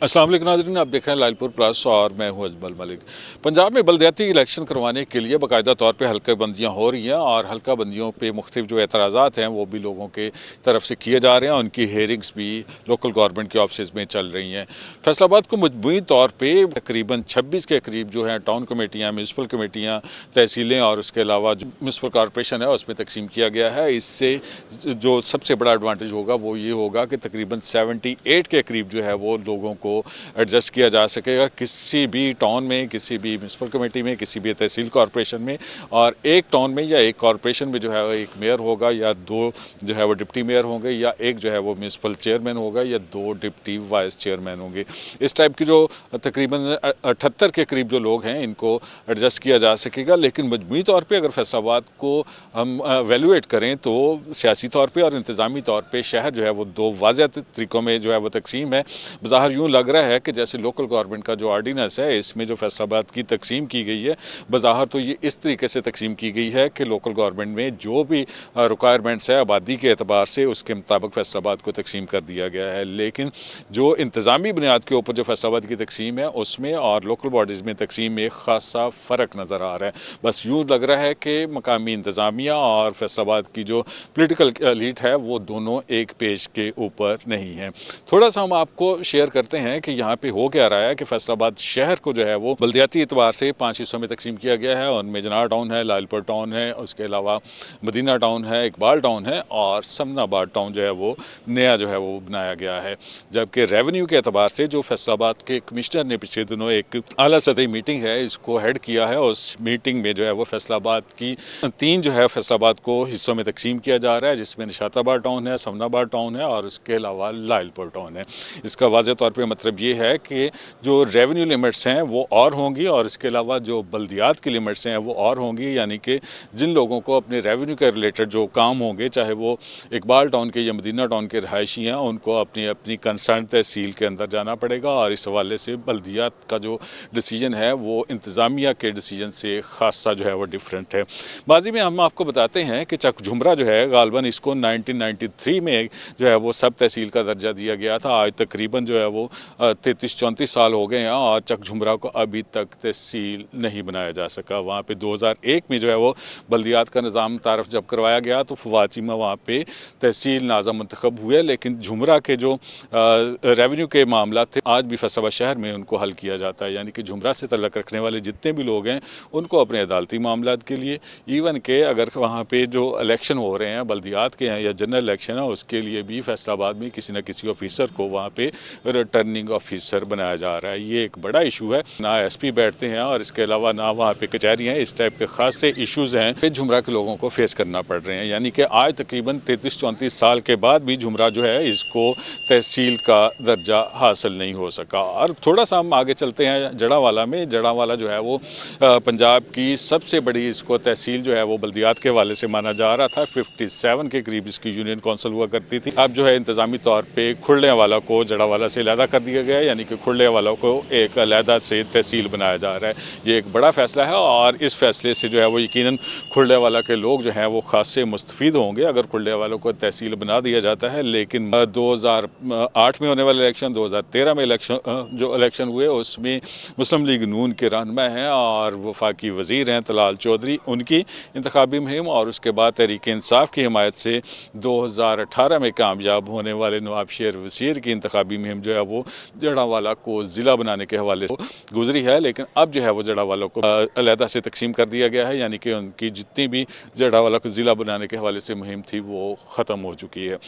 अस्सलाम वालेकुम नाज़रीन, आप देख रहे हैं लालपुर प्लस और मैं हूं अजमल मलिक। पंजाब में बलदियाती इलेक्शन करवाने के लिए बाकायदा तौर पे हल्का बंदियाँ हो रही हैं और हल्का बंदियों पे मुख्तलिफ जो एतराज़ात हैं वो भी लोगों के तरफ से किए जा रहे हैं। उनकी हेयरिंग्स भी लोकल गवर्नमेंट के ऑफिस में चल रही हैं। फैसलाबाद को मजमूई तौर पर तकरीबन 26 के करीब जो है टाउन कमेटियाँ, म्यूनसिपल कमेटियाँ, तहसीलें और उसके अलावा जो म्यूनसिपल कॉरपोरेशन है उसमें तकसीम किया गया है। इससे जो सबसे बड़ा एडवांटेज होगा वो ये होगा कि तकरीबन 78 के करीब जो है वो लोगों को एडजस्ट किया जा सकेगा किसी भी टाउन में, किसी भी म्यूनसिपल कमेटी में, किसी भी तहसील कॉरपोरेशन में। और एक टाउन में या एक कॉरपोरेशन में जो है एक मेयर होगा या दो जो है वो डिप्टी मेयर होंगे या एक जो है वो म्यूनसिपल चेयरमैन होगा या दो डिप्टी वाइस चेयरमैन होंगे। इस टाइप की जो तकरीबन 78 के करीब जो लोग हैं इनको एडजस्ट किया जा सकेगा। लेकिन मजमूई तौर पर अगर फैसलाबाद को हम वैल्यूएट करें तो सियासी तौर पर और इंतज़ामी तौर पर शहर जो है वो दो वाज़ेह तरीक़ों में जो है वो तकसीम है। बज़ाहिर यूँ लग रहा है कि जैसे लोकल गवर्नमेंट का जो ऑर्डिनेंस है इसमें जो फैसलाबाद की तकसीम की गई है, बज़ाहिर तो ये इस तरीके से तकसीम की गई है कि लोकल गवर्नमेंट में जो भी रिक्वायरमेंट्स है आबादी के एतबार से उसके मुताबिक फैसलाबाद को तकसीम कर दिया गया है। लेकिन जो इंतज़ामी बुनियाद के ऊपर जो फैसलाबाद की तकसीम है उसमें और लोकल बॉडीज़ में तकसीम में खासा फ़र्क नज़र आ रहा है। बस यूँ लग रहा है कि मकामी इंतज़ामिया और फैसलाबाद की जो पोलिटिकल एलीट है वो दोनों एक पेज के ऊपर नहीं है। थोड़ा सा हम आपको शेयर करते हैं कि यहाँ पे हो क्या रहा है कि फैसलाबाद शहर को जो है वो बल्दियाती एतबार से 5 हिस्सों में तकसीम किया गया है। उनमें जनाह टाउन है, लालपुर टाउन है, उसके अलावा मदीना टाउन है, इकबाल टाउन है और समनाबाद टाउन जो है वो नया जो है वो बनाया गया है। जबकि रेवेन्यू के एतबार से जो फैसलाबाद के कमिश्नर ने पिछले दिनों एक आला सतही मीटिंग है इसको हेड किया है, उस मीटिंग में जो है वो फैसलाबाद की 3 जो है फैसलाबाद को हिस्सों में तकसीम किया जा रहा है, जिसमें निशाताबाद टाउन है, समनाबाद टाउन है और उसके अलावा लालपुर टाउन है। इसका वाज़ेह तौर पे मतलब ये है कि जो रेवेन्यू लिमिट्स हैं वो और होंगी और इसके अलावा जो बल्दियात की लिमिट्स हैं वो और होंगी। यानी कि जिन लोगों को अपने रेवेन्यू के रिलेटेड जो काम होंगे, चाहे वो इकबाल टाउन के या मदीना टाउन के रहायशी हैं, उनको अपनी अपनी कंसर्न तहसील के अंदर जाना पड़ेगा। और इस हवाले से बल्दियात का जो डिसीजन है वो इंतज़ामिया के डिसीजन से खासा जो है वो डिफरेंट है। माजी में हम आपको बताते हैं कि चक झुमरा जो है गालबन इसको 1993 में जो है वो सब तहसील का दर्जा दिया गया था। आज तकरीबन जो है वो 33-34 साल हो गए हैं और चक झुमरा को अभी तक तहसील नहीं बनाया जा सका। वहाँ पे 2001 में जो है वो बल्दियात का निज़ाम तारफ़ जब करवाया गया तो फवाती में वहाँ पे तहसील नाज़म मंतखब हुए। लेकिन झुमरा के जो रेवेन्यू के मामला थे आज भी फैसलाबाद शहर में उनको हल किया जाता है। यानी कि झुमरा से तल्लुक़ रखने वाले जितने भी लोग हैं उनको अपने अदालती मामलात के लिए, इवन के अगर वहाँ पे जो इलेक्शन हो रहे हैं बल्दियात के हैं या जनरल इलेक्शन है उसके लिए भी फैसलाबाद में किसी न किसी ऑफिसर को वहाँ पे रिटर्निंग ऑफिसर बनाया जा रहा है। ये एक बड़ा इशू है। ना एसपी बैठते हैं और इसके अलावा ना वहाँ पे कचहरियाँ हैं। इस टाइप के खास से इशूज़ हैं कि झुमरा के लोगों को फेस करना पड़ रहे हैं। यानी कि आज तकरीबन 33-34 साल के बाद भी झुमरा जो है इसको तहसील का दर्जा हासिल नहीं हो सका। और थोड़ा सा हम आगे चलते हैं जड़ावाला में। जड़ावाला जो है वो पंजाब की सबसे बड़ी इसको तहसील जो है वो बल्दियात के हवाले से माना जा रहा था। 57 के करीब इसकी यूनियन कौंसिल हुआ करती थी। अब जो है इंतज़ामी तौर पर खुरलेवाला को जड़ावाला से अलहदा कर दिया गया है। यानी कि खुरलेवाला को एक अलहदा से तहसील बनाया जा रहा है। ये एक बड़ा फ़ैसला है और इस फैसले से जो है वो यकीनन खुरलेवाला के लोग जो हैं वो खास से मुस्तफ़ीद होंगे अगर खुरलेवाला को तहसील बना दिया जाता है। लेकिन 2008 में होने वाले इलेक्शन, 2013 में जो इलेक्शन हुए उसमें मुस्लिम लीग नून के रहनुमा हैं और वफाकी वज़ीर हैं तलाल चौधरी, उनकी इंतखाबी मुहिम और उसके बाद तहरीक इंसाफ की हिमायत से 2018 में कामयाब होने वाले नवाब शेर वसीर की इंतखाबी मुहिम जो है वो जड़ावाला को ज़िला बनाने के हवाले से गुजरी है। लेकिन अब जो है वो जड़ावाला को अलहदा से तकसीम कर दिया गया है। यानी कि उनकी जितनी भी जड़ावाला को ज़िला बनाने के हवाले से मुहिम थी वो ख़त्म हो चुकी है।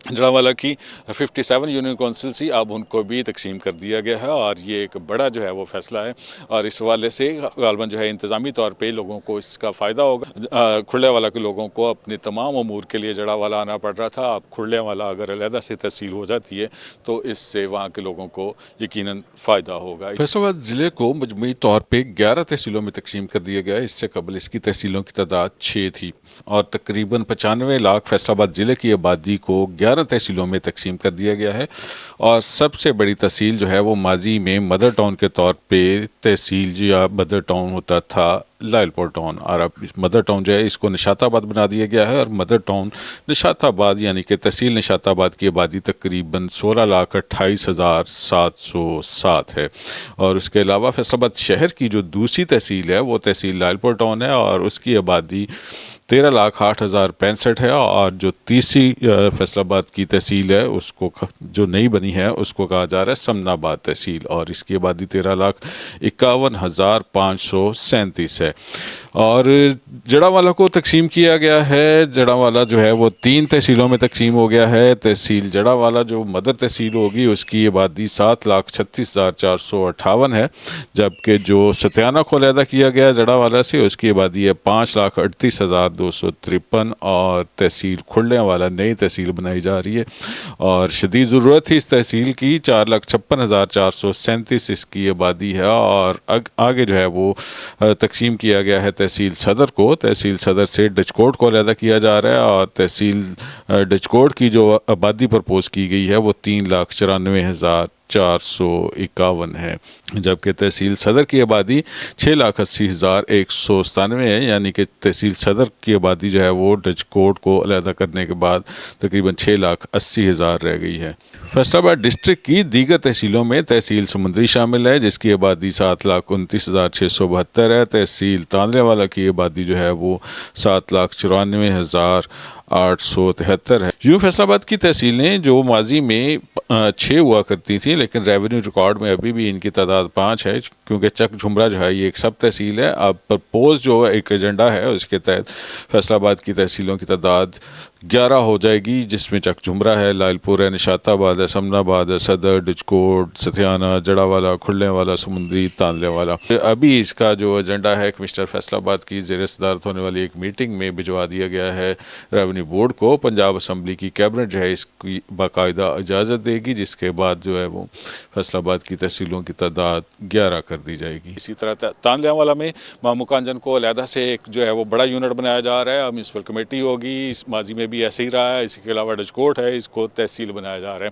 जड़ावाला की 57 यूनियन कौंसिल सी अब उनको भी तकसीम कर दिया गया है और ये एक बड़ा जो है वो फ़ैसला है। और इस हवाले से गालबन जो है इंतज़ामी तौर पे लोगों को इसका फ़ायदा होगा। खुरलेवाला के लोगों को अपने तमाम अमूर के लिए जड़ावाला आना पड़ रहा था। अब खुरलेवाला अगर अलहदा से तहसील हो जाती है तो इससे वहाँ के लोगों को यकीनन फ़ायदा होगा। फैसलाबाद ज़िले को मजमूई तौर पर 11 तहसीलों में तकसीम कर दिया गया है। इससे कबल इसकी तहसीलों की तादाद 6 थी और तकरीबन 95 लाख फैसलाबाद ज़िले की आबादी को 11 तहसीलों में तकसीम कर दिया गया है। और सबसे बड़ी तहसील जो है वो माजी में मदर टाउन के तौर पे तहसील या मदर टाउन होता था लालपुर टाउन। और अब मदर टाउन जो है इसको निशाताबाद बना दिया गया है, और मदर टाउन निशाताबाद यानी कि तहसील निशाताबाद की आबादी तकरीबन 16,28,707 है। और उसके अलावा फैसलाबाद शहर की जो दूसरी तहसील है वो तहसील लालपुर टाउन है, और उसकी आबादी 13,08,065 है। और जो तीसरी फैसलाबाद की तहसील है उसको जो नई बनी है उसको कहा जा रहा है समनाबाद तहसील, और इसकी आबादी 13,51,537 है। और जड़ावाला को तकसीम किया गया है। जड़ावाला जो है वो 3 तहसीलों में तकसीम हो गया है। तहसील जड़ावाला जो मदर तहसील होगी उसकी आबादी 7,36,458 है, जबकि जो सत्याना को अलहदा किया गया जड़ावाला से उसकी आबादी है 5,38,253। और तहसील खुड़लियांवाला नई तहसील बनाई जा रही है, और शदीद ज़रूरत थी इस तहसील की। 4,56,437 इसकी आबादी है। और आगे जो है वो तकसीम किया गया है तहसील सदर को। तहसील सदर से डचकोट को अलहदा किया जा रहा है, और तहसील डचकोट की जो आबादी प्रपोज की गई है वो 3,94,451 है, जबकि तहसील सदर की आबादी 6,80,197 है। यानी कि तहसील सदर की आबादी जो है वो डचकोट को अलहदा करने के बाद तकरीबन 6,80,000 रह गई है। फैसलाबाद डिस्ट्रिक्ट की दीगर तहसीलों में तहसील समुंदरी शामिल है, जिसकी आबादी 7,29,672 है। तहसील तांदलेवाला की आबादी जो है वो 7,94,873 है। यूँ फैसलाबाद की तहसीलें जो माजी में 6 हुआ करती थी, लेकिन रेवेन्यू रिकॉर्ड में अभी भी इनकी तादाद 5 है, क्योंकि चक झुमरा जो है ये एक सब तहसील है। अब प्रपोज जो एक एजेंडा है उसके तहत फैसलाबाद की तहसीलों की तादाद 11 हो जाएगी, जिसमें चक झुमरा है, लालपुर है, निशाताबाद है, समनाबाद है, सदर, डिचकोट, सथियाना, जड़ावाला, खुड़लियांवाला, समुंदरी, तांदलेवाला। अभी इसका जो एजेंडा है कमिश्नर फैसलाबाद की ज़ेर सदारत होने वाली एक मीटिंग में भिजवा दिया गया है रेवेन्यू बोर्ड को। पंजाब असम्बली की कैबिनेट जो है इसकी बाकायदा इजाज़त देगी, जिसके बाद जो है वो फैसलाबाद की तहसीलों की तादाद 11 कर दी जाएगी। इसी तरह तांदलेवाला में मामूकांजन को अलहदा से एक जो है वो बड़ा यूनिट बनाया जा रहा है। अब म्यूनसिपल कमेटी होगी, इस माजी में भी ऐसे ही रहा है। इसके अलावा डचकोट है, इसको तहसील बनाया जा रहा है।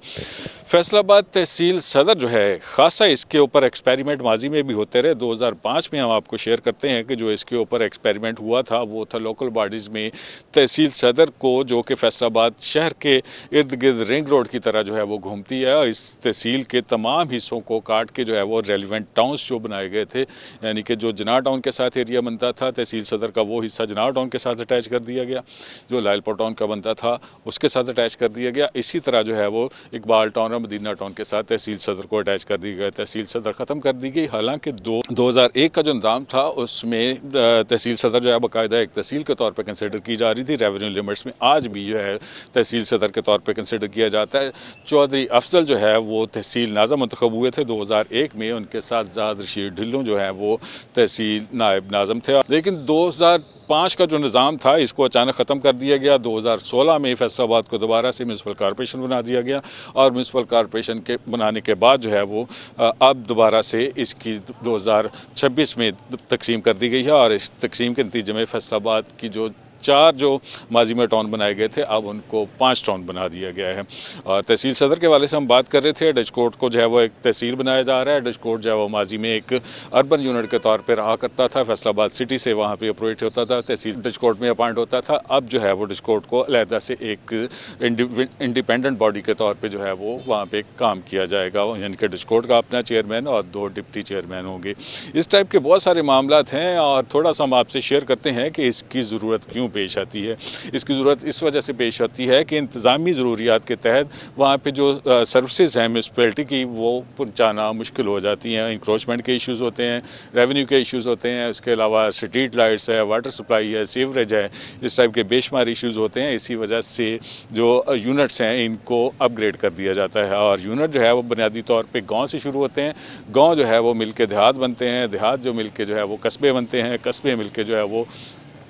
फैसलाबाद तहसील सदर जो है खासा इसके ऊपर एक्सपेरिमेंट माजी में भी होते रहे। 2005 में हम आपको शेयर करते हैं कि जो इसके ऊपर एक्सपेरिमेंट हुआ था वो था लोकल बॉडीज़ में तहसील सदर को, जो कि फैसलाबाद शहर के इर्द गिर्द रिंग रोड की तरह जो है वो घूमती है, और इस तहसील के तमाम हिस्सों को काट के जो है वो रेलिवेंट टाउन्स जो बनाए गए थे, यानी कि जो जनाह टाउन के साथ एरिया बनता था तहसील सदर का वो हिस्सा जनाह टाउन के साथ अटैच कर दिया गया, जो लालपुर टाउन का बनता था उसके साथ अटैच कर दिया गया। इसी तरह जो है वो इकबाल टाउन और मदीना टाउन के साथ तहसील सदर को अटैच कर दिया गया। तहसील सदर ख़त्म कर दी गई। हालांकि 2001 का जो निज़ाम था उसमें तहसील सदर जो है बाकायदा एक तहसील के तौर पर कंसिडर की जा रही थी। रेवेन्यू लिमिट्स में आज भी जो है तहसील सदर के तौर पर कंसिडर किया जाता है। चौधरी अफजल जो है वो तहसील नाज़म मुंतखब हुए थे 2001 में, उनके साथ ज़ाद रशीद ढिल्लों जो है वो तहसील नायब नाज़म थे। लेकिन 2005 का जो निज़ाम था इसको अचानक ख़त्म कर दिया गया। 2016 में फैसलाबाद को दोबारा से म्यूनसिपल कॉरपोरेशन बना दिया गया, और म्यूनसिपल कॉरपोरेशन के बनाने के बाद जो है वो अब दोबारा से इसकी 2026 में तकसीम कर दी गई है। और इस तकसीम के नतीजे में फैसलाबाद की जो 4 जो माजी में टाउन बनाए गए थे अब उनको 5 टाउन बना दिया गया है। और तहसील सदर के वाले से हम बात कर रहे थे। डचकोट को जो है वो एक तहसील बनाया जा रहा है। डचकोट जो है वो माजी में एक अर्बन यूनिट के तौर पर रहा करता था, फैसलाबाद सिटी से वहाँ पे ऑपरेट होता था, तहसील डचकोट में अपॉइंट होता था। अब जो है वो डचकोट को अलहदा से एक इंडिपेंडेंट बॉडी के तौर पर जो है वो वहाँ पर काम किया जाएगा, यानी कि डचकोट का अपना चेयरमैन और 2 डिप्टी चेयरमैन होंगे। इस टाइप के बहुत सारे मामला हैं, और थोड़ा सा हम आपसे शेयर करते हैं कि इसकी ज़रूरत क्यों पेश आती है। इसकी ज़रूरत इस वजह से पेश आती है कि इंतज़ामी ज़रूरियात के तहत वहाँ पे जो सर्विसेज हैं म्यूनसिपैलिटी की वो पहुँचाना मुश्किल हो जाती हैं। इंक्रोचमेंट के इश्यूज़ होते हैं, रेवेन्यू के इश्यूज़ होते हैं, उसके अलावा स्ट्रीट लाइट्स है, वाटर सप्लाई है, सीवरेज है, इस टाइप के बेशुमार इश्यूज़ होते हैं। इसी वजह से जो यूनिट्स हैं इनको अपग्रेड कर दिया जाता है। और यूनिट जो है वो बुनियादी तौर पर गाँव से शुरू होते हैं, गाँव जो है वो मिल के देहात बनते हैं, देहात जो मिल के जो है वो कस्बे बनते हैं, कस्बे मिल के जो है वो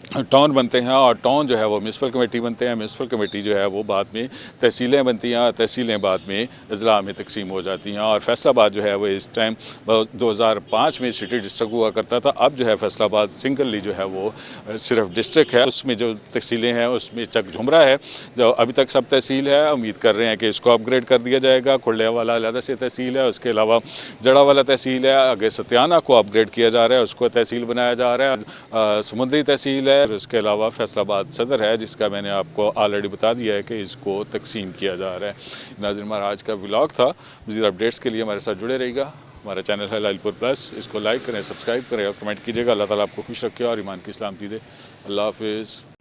टाउन बनते हैं और टाउन जो है वो म्यूनसिपल कमेटी बनते हैं, म्यूनसिपल कमेटी जो है वो बाद में तहसीलें बनती हैं, तहसीलें बाद में अजला में तकसीम हो जाती हैं। और फैसलाबाद जो है वो इस टाइम 2005 में सिटी डिस्ट्रिक्ट हुआ करता था, अब जो है फैसलाबाद सिंगली जो है वो सिर्फ डिस्ट्रिक्ट है। उसमें जो तहसीलें हैं उसमें चक झुमरा है जो अभी तक सब तहसील है। उम्मीद कर रहे हैं कि इसको अपग्रेड कर दिया जाएगा। खुले वाला अलग से तहसील है, उसके अलावा जड़ा वाला तहसील है, आगे सत्याना को अपग्रेड किया जा रहा है, उसको तहसील बनाया जा रहा है, समुद्री तहसील है। उसके अलावा फैसलाबाद सदर है जिसका मैंने आपको ऑलरेडी बता दिया है कि इसको तकसीम किया जा रहा है। नाज़रीन, हमारा आज का व्लॉग था। मज़ीद अपडेट्स के लिए हमारे साथ जुड़े रहिएगा। हमारा चैनल है लालपुर प्लस, इसको लाइक करें, सब्सक्राइब करें और कमेंट कीजिएगा। अल्लाह ताला आपको खुश रखे और ईमान की सलामती दे। अल्लाह हाफिज़।